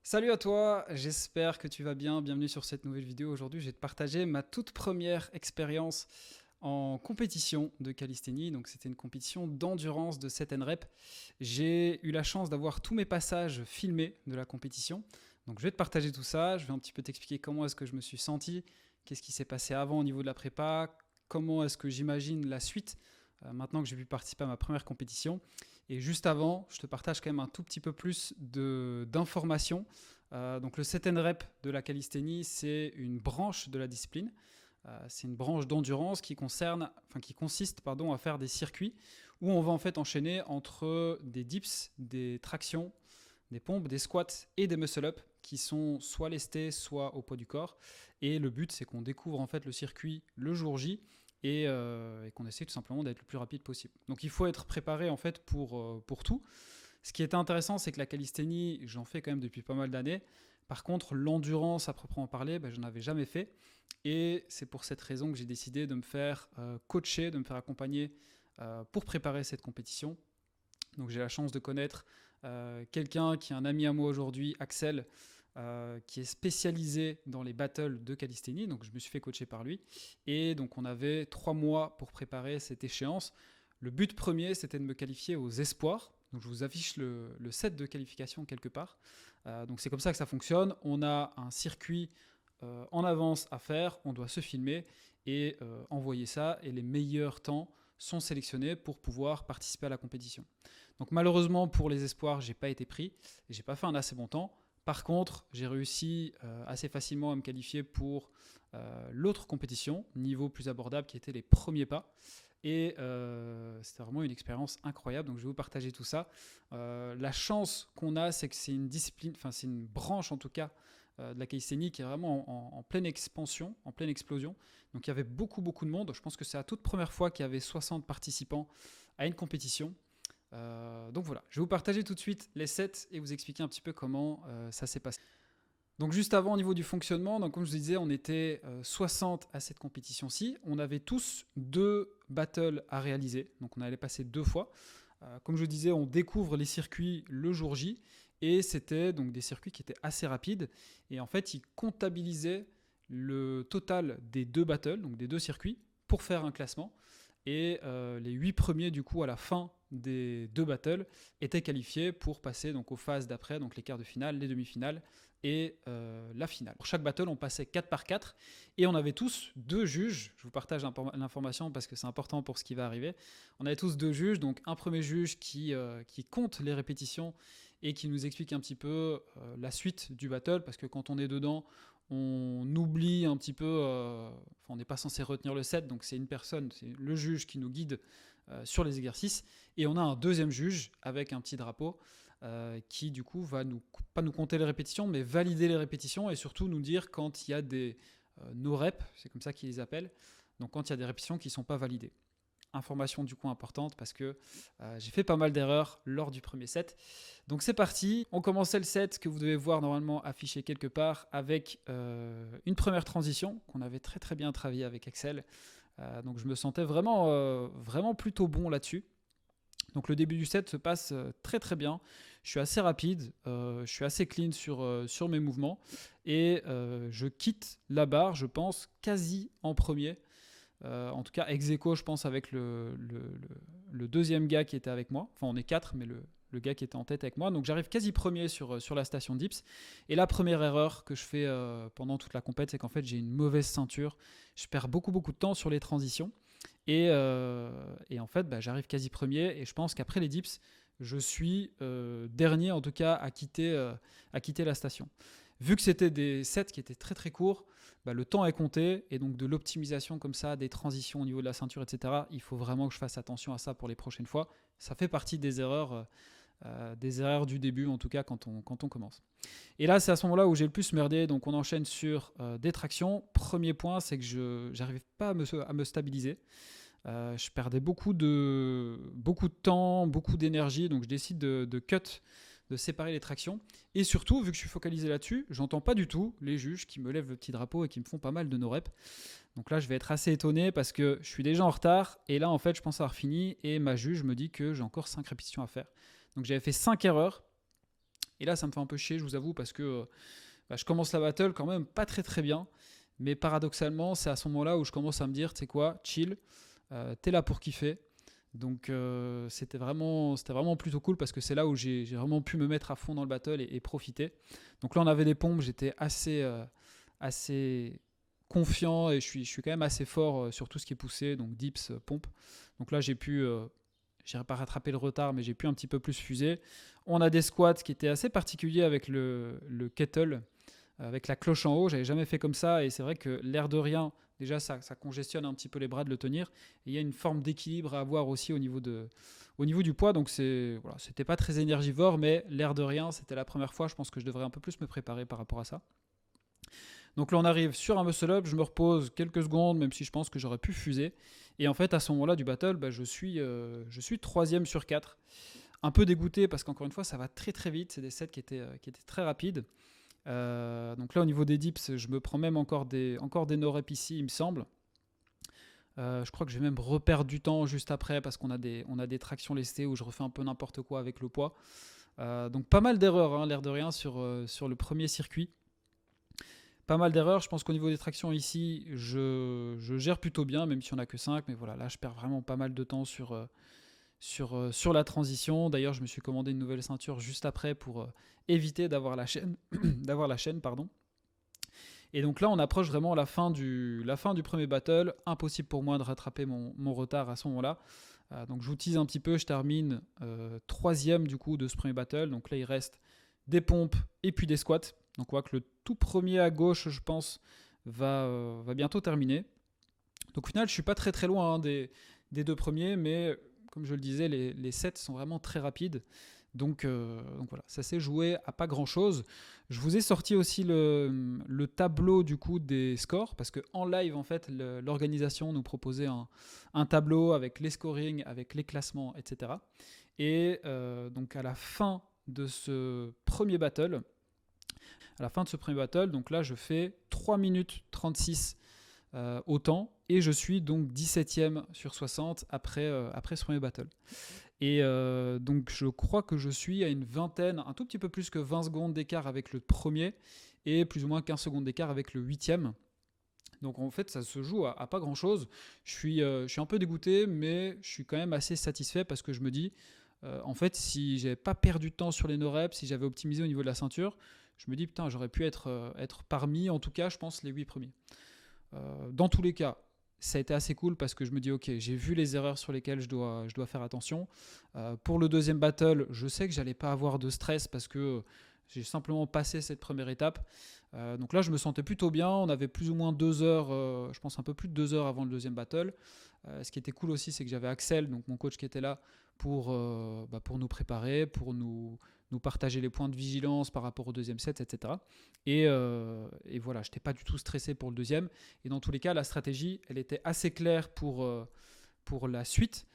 Salut à toi, j'espère que tu vas bien. Bienvenue sur cette nouvelle vidéo. Aujourd'hui, je vais te partager ma toute première expérience en compétition de calisthénie. Donc, c'était une compétition d'endurance de 7 rep. J'ai eu la chance d'avoir tous mes passages filmés de la compétition. Donc, je vais te partager tout ça. Je vais un petit peu t'expliquer comment est-ce que je me suis senti, qu'est-ce qui s'est passé avant au niveau de la prépa, comment est-ce que j'imagine la suite maintenant que j'ai pu participer à ma première compétition. Et juste avant, je te partage quand même un tout petit peu plus d'informations. Donc le 7 rep de la calisthénie, c'est une branche de la discipline. C'est une branche d'endurance qui consiste à faire des circuits où on va en fait enchaîner entre des dips, des tractions, des pompes, des squats et des muscle-up qui sont soit lestés, soit au poids du corps. Et le but, c'est qu'on découvre en fait le circuit le jour J et qu'on essaie tout simplement d'être le plus rapide possible. Donc il faut être préparé en fait pour tout. Ce qui est intéressant, c'est que la calisthénie, j'en fais quand même depuis pas mal d'années. Par contre, l'endurance à proprement parler, je n'en avais jamais fait. Et c'est pour cette raison que j'ai décidé de me faire coacher, de me faire accompagner pour préparer cette compétition. Donc j'ai la chance de connaître quelqu'un qui est un ami à moi aujourd'hui, Axel, qui est spécialisé dans les battles de calisthénie. Donc je me suis fait coacher par lui. Et donc on avait 3 mois pour préparer cette échéance. Le but premier, c'était de me qualifier aux espoirs. Donc je vous affiche le set de qualification quelque part. Donc c'est comme ça que ça fonctionne. On a un circuit en avance à faire, on doit se filmer et envoyer ça. Et les meilleurs temps sont sélectionnés pour pouvoir participer à la compétition. Donc malheureusement pour les espoirs, j'ai pas été pris et j'ai pas fait un assez bon temps. Par contre, j'ai réussi assez facilement à me qualifier pour l'autre compétition, niveau plus abordable, qui était les premiers pas. Et c'était vraiment une expérience incroyable. Donc je vais vous partager tout ça. La chance qu'on a, c'est que c'est une discipline, enfin c'est une branche en tout cas de la calisthénie qui est vraiment en pleine expansion, en pleine explosion. Donc il y avait beaucoup de monde. Je pense que c'est la toute première fois qu'il y avait 60 participants à une compétition. Donc voilà, je vais vous partager tout de suite les sets et vous expliquer un petit peu comment ça s'est passé. Donc juste avant au niveau du fonctionnement, donc comme je vous disais, on était 60 à cette compétition-ci. On avait tous 2 battles à réaliser, donc on allait passer 2 fois. Comme je vous disais, on découvre les circuits le jour J et c'était donc des circuits qui étaient assez rapides et en fait ils comptabilisaient le total des 2 battles, donc des 2 circuits, pour faire un classement. Et les 8 premiers du coup à la fin des 2 battles étaient qualifiés pour passer donc aux phases d'après, donc les quarts de finale, les demi-finales et la finale. Pour chaque battle, on passait 4 par 4 et on avait tous 2 juges. Je vous partage l'information parce que c'est important pour ce qui va arriver. On avait tous 2 juges, donc un premier juge qui compte les répétitions et qui nous explique un petit peu la suite du battle, parce que quand on est dedans, on oublie un petit peu, on n'est pas censé retenir le set, donc c'est une personne, c'est le juge qui nous guide sur les exercices, et on a un deuxième juge avec un petit drapeau qui du coup va pas nous compter les répétitions, mais valider les répétitions et surtout nous dire quand il y a des no-reps, c'est comme ça qu'ils les appellent, donc quand il y a des répétitions qui ne sont pas validées. Information du coup importante parce que j'ai fait pas mal d'erreurs lors du premier set. Donc c'est parti, on commençait le set que vous devez voir normalement affiché quelque part avec une première transition qu'on avait très bien travaillé avec Excel. Donc je me sentais vraiment plutôt bon là-dessus. Donc le début du set se passe très bien. Je suis assez rapide, je suis assez clean sur mes mouvements et je quitte la barre, je pense, quasi en premier. En tout cas, ex aequo, je pense, avec le deuxième gars qui était avec moi. Enfin, on est 4, mais le gars qui était en tête avec moi. Donc j'arrive quasi premier sur la station dips. Et la première erreur que je fais pendant toute la compète, c'est qu'en fait j'ai une mauvaise ceinture. Je perds beaucoup de temps sur les transitions. Et en fait, j'arrive quasi premier. Et je pense qu'après les dips, je suis dernier en tout cas à quitter la station. Vu que c'était des sets qui étaient très courts, le temps est compté et donc de l'optimisation comme ça, des transitions au niveau de la ceinture, etc. Il faut vraiment que je fasse attention à ça pour les prochaines fois. Ça fait partie des erreurs du début, en tout cas quand on commence. Et là, c'est à ce moment-là où j'ai le plus merdé. Donc on enchaîne sur des tractions. Premier point, c'est que je n'arrivais pas à me stabiliser. Je perdais beaucoup de temps, beaucoup d'énergie. Donc je décide de cut, de séparer les tractions. Et surtout, vu que je suis focalisé là-dessus, j'entends pas du tout les juges qui me lèvent le petit drapeau et qui me font pas mal de no-reps. Donc là, je vais être assez étonné parce que je suis déjà en retard. Et là, en fait, je pense avoir fini. Et ma juge me dit que j'ai encore 5 répétitions à faire. Donc j'avais fait 5 erreurs. Et là, ça me fait un peu chier, je vous avoue, parce que je commence la battle quand même pas très très bien. Mais paradoxalement, c'est à ce moment-là où je commence à me dire, tu sais quoi, chill, t'es là pour kiffer. Donc c'était vraiment plutôt cool parce que c'est là où j'ai vraiment pu me mettre à fond dans le battle et profiter. Donc là, on avait des pompes, j'étais assez confiant et je suis quand même assez fort sur tout ce qui est poussé, donc dips, pompe. Donc là, j'ai pas rattrapé le retard, mais j'ai pu un petit peu plus fuser. On a des squats qui étaient assez particuliers avec le kettle, avec la cloche en haut. J'avais jamais fait comme ça et c'est vrai que l'air de rien, déjà ça congestionne un petit peu les bras de le tenir. Et il y a une forme d'équilibre à avoir aussi au niveau du poids. Donc c'était pas très énergivore, mais l'air de rien, c'était la première fois. Je pense que je devrais un peu plus me préparer par rapport à ça. Donc là, on arrive sur un muscle-up, je me repose quelques secondes, même si je pense que j'aurais pu fuser. Et en fait, à ce moment-là du battle, je suis 3ème sur 4. Un peu dégoûté parce qu'encore une fois, ça va très très vite. C'est des sets qui étaient très rapides. Donc là, au niveau des dips, je me prends même encore des no-reps ici, il me semble. Je crois que je vais même reperdre du temps juste après parce qu'on a des tractions lestées où je refais un peu n'importe quoi avec le poids. Donc pas mal d'erreurs, hein, l'air de rien, sur le premier circuit. Pas mal d'erreurs, je pense qu'au niveau des tractions ici, je gère plutôt bien, même si on n'a que 5, mais voilà, là je perds vraiment pas mal de temps sur la transition. D'ailleurs, je me suis commandé une nouvelle ceinture juste après pour éviter d'avoir la chaîne, pardon. Et donc là, on approche vraiment la fin du premier battle. Impossible pour moi de rattraper mon retard à ce moment-là. Donc je vous tease un petit peu, je termine 3ème du coup de ce premier battle. Donc là, il reste des pompes et puis des squats. Donc on voit que le tout premier à gauche, je pense, va bientôt terminer. Donc au final, je suis pas très très loin des 2 premiers, mais comme je le disais, les sets sont vraiment très rapides. Donc voilà, ça s'est joué à pas grand chose. Je vous ai sorti aussi le tableau du coup des scores, parce qu'en live, en fait, l'organisation nous proposait un tableau avec les scorings, avec les classements, etc. Et donc à la fin de ce premier battle, donc là je fais 3 minutes 36 au temps et je suis donc 17ème sur 60 après ce premier battle. Et donc je crois que je suis à une vingtaine, un tout petit peu plus que 20 secondes d'écart avec le premier et plus ou moins 15 secondes d'écart avec le 8ème. Donc en fait ça se joue à pas grand chose. Je suis un peu dégoûté, mais je suis quand même assez satisfait parce que je me dis en fait si j'avais pas perdu de temps sur les no-reps, si j'avais optimisé au niveau de la ceinture, je me dis putain j'aurais pu être parmi, en tout cas je pense, les 8 premiers. Dans tous les cas, ça a été assez cool parce que je me dis ok, j'ai vu les erreurs sur lesquelles je dois faire attention. Pour le deuxième battle, je sais que j'allais pas avoir de stress parce que j'ai simplement passé cette première étape. Donc là, je me sentais plutôt bien. On avait plus ou moins 2 heures, je pense un peu plus de 2 heures avant le deuxième battle. Ce qui était cool aussi, c'est que j'avais Axel, donc mon coach qui était là pour nous préparer, pour nous partager les points de vigilance par rapport au deuxième set, etc. Et voilà, je n'étais pas du tout stressé pour le deuxième. Et dans tous les cas, la stratégie, elle était assez claire pour la suite.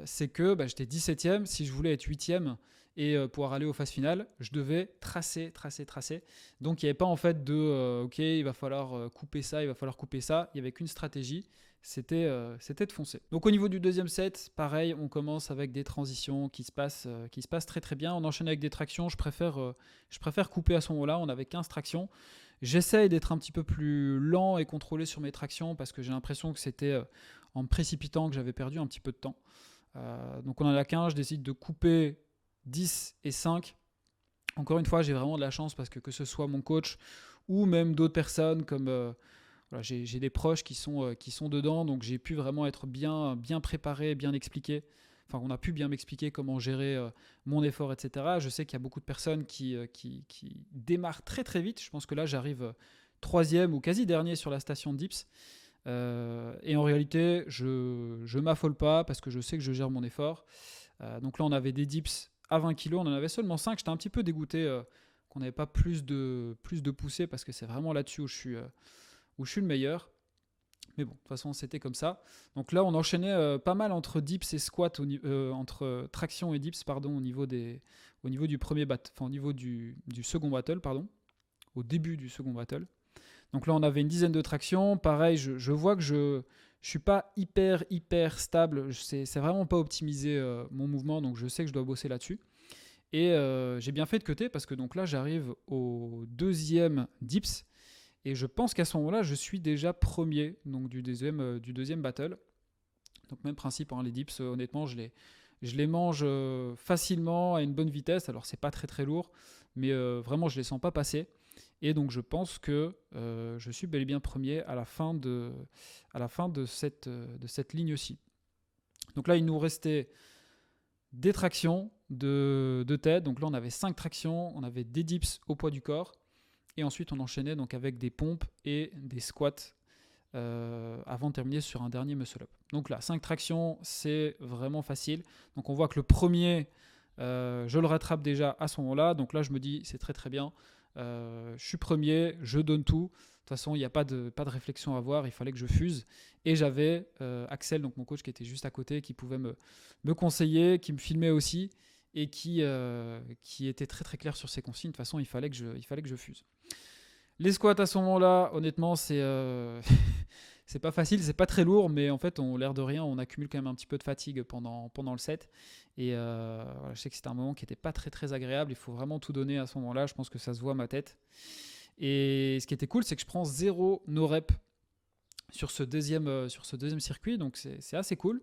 C'est que j'étais 17ème. Si je voulais être 8ème et pouvoir aller aux phases finales, je devais tracer. Donc il n'y avait pas en fait de ok, il va falloir couper ça, il va falloir couper ça. Il n'y avait qu'une stratégie. C'était de foncer. Donc au niveau du deuxième set, pareil, on commence avec des transitions qui se passent très très bien. On enchaîne avec des tractions. Je préfère couper à ce moment-là. On avait 15 tractions. J'essaye d'être un petit peu plus lent et contrôlé sur mes tractions parce que j'ai l'impression que c'était en me précipitant que j'avais perdu un petit peu de temps. Donc on en a 15, je décide de couper 10 et 5. Encore une fois, j'ai vraiment de la chance parce que ce soit mon coach ou même d'autres personnes comme... voilà, j'ai des proches qui sont dedans, donc j'ai pu vraiment être bien préparé, bien expliqué. Enfin, on a pu bien m'expliquer comment gérer mon effort, etc. Je sais qu'il y a beaucoup de personnes qui démarrent très très vite. Je pense que là, j'arrive 3e ou quasi dernier sur la station de dips. Et en réalité, je m'affole pas parce que je sais que je gère mon effort. Donc là, on avait des dips à 20 kg, on en avait seulement 5. J'étais un petit peu dégoûté qu'on n'avait pas plus de poussées parce que c'est vraiment là-dessus où je suis le meilleur. Mais bon, de toute façon, c'était comme ça. Donc là, on enchaînait pas mal entre dips et squats, entre traction et dips, pardon, au niveau du premier battle, enfin au niveau du second battle, pardon, au début du second battle. Donc là, on avait une dizaine de tractions. Pareil, je vois que je suis pas hyper stable. C'est vraiment pas optimisé mon mouvement, donc je sais que je dois bosser là-dessus. Et j'ai bien fait de cutter parce que donc là, j'arrive au deuxième dips. Et je pense qu'à ce moment-là, je suis déjà premier donc du deuxième battle. Donc même principe, hein, les dips, honnêtement, je les mange facilement à une bonne vitesse. Alors c'est pas très très lourd, mais vraiment je les sens pas passer. Et donc je pense que je suis bel et bien premier à la fin de cette ligne-ci. Donc là, il nous restait des tractions de tête. Donc là, on avait 5 tractions, on avait des dips au poids du corps. Et ensuite, on enchaînait donc avec des pompes et des squats avant de terminer sur un dernier muscle-up. Donc là, 5 tractions, c'est vraiment facile. Donc on voit que le premier, je le rattrape déjà à ce moment-là. Donc là, je me dis, c'est très très bien. Je suis premier, je donne tout. De toute façon, il n'y a pas de réflexion à avoir, il fallait que je fuse. Et j'avais Axel, donc mon coach qui était juste à côté, qui pouvait me conseiller, qui me filmait aussi et qui était très très clair sur ses consignes. De toute façon, il fallait que je fuse. Les squats à ce moment-là, honnêtement, c'est c'est pas facile, c'est pas très lourd, mais en fait, l'air de rien, on accumule quand même un petit peu de fatigue pendant le set. Et voilà, je sais que c'était un moment qui n'était pas très très agréable. Il faut vraiment tout donner à ce moment-là. Je pense que ça se voit à ma tête. Et ce qui était cool, c'est que je prends 0 no rep sur ce deuxième circuit, donc c'est assez cool.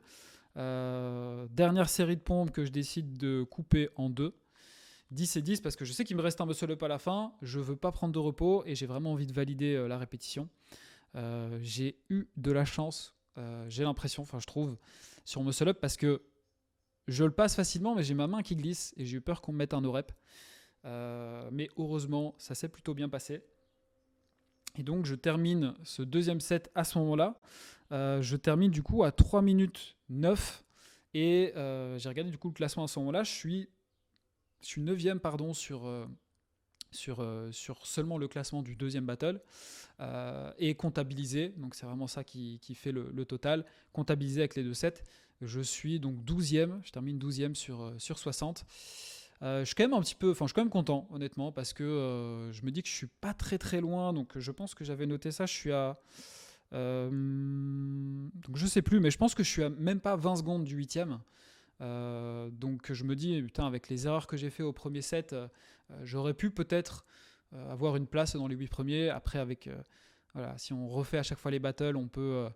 Dernière série de pompes que je décide de couper en 2. 10 et 10 parce que je sais qu'il me reste un muscle up à la fin, je veux pas prendre de repos et j'ai vraiment envie de valider la répétition. J'ai eu de la chance, j'ai l'impression, je trouve, sur muscle up parce que je le passe facilement mais j'ai ma main qui glisse et j'ai eu peur qu'on me mette un no rep. Mais heureusement, ça s'est plutôt bien passé. Et donc je termine ce deuxième set à ce moment-là. Je termine du coup à 3 minutes 9 et j'ai regardé du coup le classement à ce moment-là. Je suis 9e sur seulement le classement du deuxième battle et comptabilisé, donc c'est vraiment ça qui fait le total, comptabilisé avec les deux sets, je suis donc 12e, je termine 12e sur 60. Je suis quand même je suis quand même content honnêtement parce que je me dis que je suis pas très très loin, donc je pense que j'avais noté ça, je suis à donc je sais plus, mais je pense que je suis à même pas 20 secondes du 8e. Donc je me dis, putain, avec les erreurs que j'ai fait au premier set, j'aurais pu peut-être avoir une place dans les 8 premiers. Après, voilà, si on refait à chaque fois les battles, on peut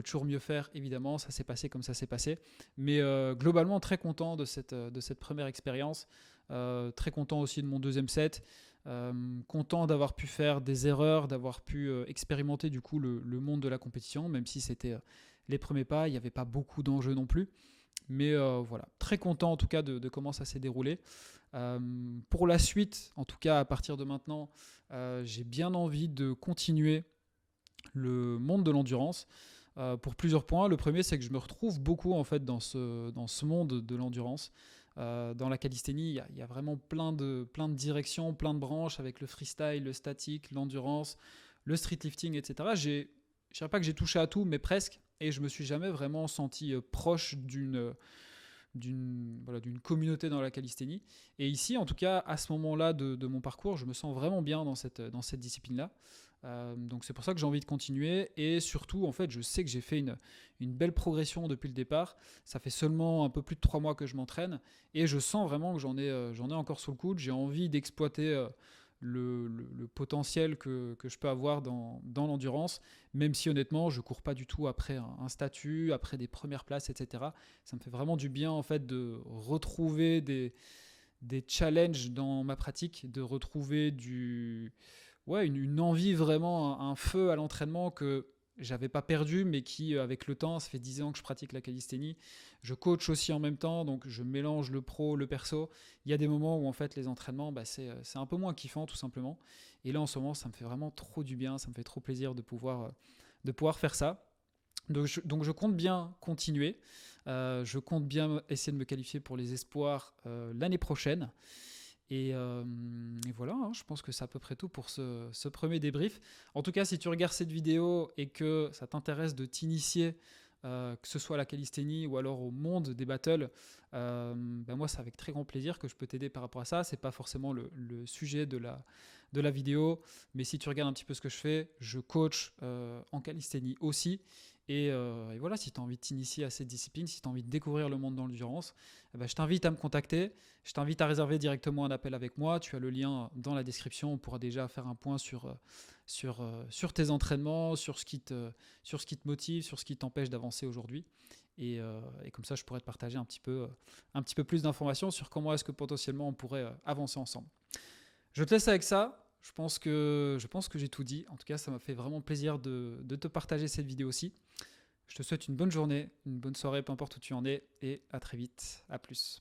toujours mieux faire, évidemment. Ça s'est passé comme ça s'est passé. Mais globalement, très content de cette première expérience. Très content aussi de mon deuxième set. Content d'avoir pu faire des erreurs, d'avoir pu expérimenter du coup le monde de la compétition, même si c'était les premiers pas, il n'y avait pas beaucoup d'enjeux non plus. Mais voilà, très content en tout cas de comment ça s'est déroulé. Pour la suite, en tout cas à partir de maintenant, j'ai bien envie de continuer le monde de l'endurance pour plusieurs points. Le premier, c'est que je me retrouve beaucoup en fait dans ce monde de l'endurance. Dans la calisthénie, il y a vraiment plein de directions, plein de branches avec le freestyle, le statique, l'endurance, le streetlifting, etc. Je ne dirais pas que j'ai touché à tout, mais presque. Et je me suis jamais vraiment senti proche d'une communauté dans la calisthénie. Et ici, en tout cas, à ce moment-là de mon parcours, je me sens vraiment bien dans cette discipline-là. Donc c'est pour ça que j'ai envie de continuer. Et surtout, en fait, je sais que j'ai fait une belle progression depuis le départ. Ça fait seulement un peu plus de 3 mois que je m'entraîne. Et je sens vraiment que j'en ai encore sous le coude. J'ai envie d'exploiter le potentiel que je peux avoir dans l'endurance, même si honnêtement je cours pas du tout après un statut, après des premières places, etc. Ça me fait vraiment du bien en fait de retrouver des challenges dans ma pratique, de retrouver une envie vraiment, un feu à l'entraînement que j'avais pas perdu, mais qui, avec le temps, ça fait 10 ans que je pratique la calisthénie. Je coach aussi en même temps, donc je mélange le pro, le perso. Il y a des moments où en fait les entraînements, c'est un peu moins kiffant tout simplement. Et là en ce moment, ça me fait vraiment trop du bien, ça me fait trop plaisir de pouvoir faire ça. Donc je compte bien continuer. Je compte bien essayer de me qualifier pour les espoirs l'année prochaine. Et voilà, hein, je pense que c'est à peu près tout pour ce premier débrief. En tout cas, si tu regardes cette vidéo et que ça t'intéresse de t'initier, que ce soit à la calisthénie ou alors au monde des battles, moi, c'est avec très grand plaisir que je peux t'aider par rapport à ça. Ce n'est pas forcément le sujet de la vidéo, mais si tu regardes un petit peu ce que je fais, je coach en calisthénie aussi. Et voilà, si tu as envie de t'initier à cette discipline, si tu as envie de découvrir le monde de l'endurance, je t'invite à me contacter. Je t'invite à réserver directement un appel avec moi. Tu as le lien dans la description. On pourra déjà faire un point sur tes entraînements, sur ce qui te motive, sur ce qui t'empêche d'avancer aujourd'hui. Et comme ça, je pourrais te partager un petit peu plus d'informations sur comment est-ce que potentiellement on pourrait avancer ensemble. Je te laisse avec ça. Je pense que j'ai tout dit. En tout cas, ça m'a fait vraiment plaisir de te partager cette vidéo aussi. Je te souhaite une bonne journée, une bonne soirée, peu importe où tu en es, et à très vite. À plus.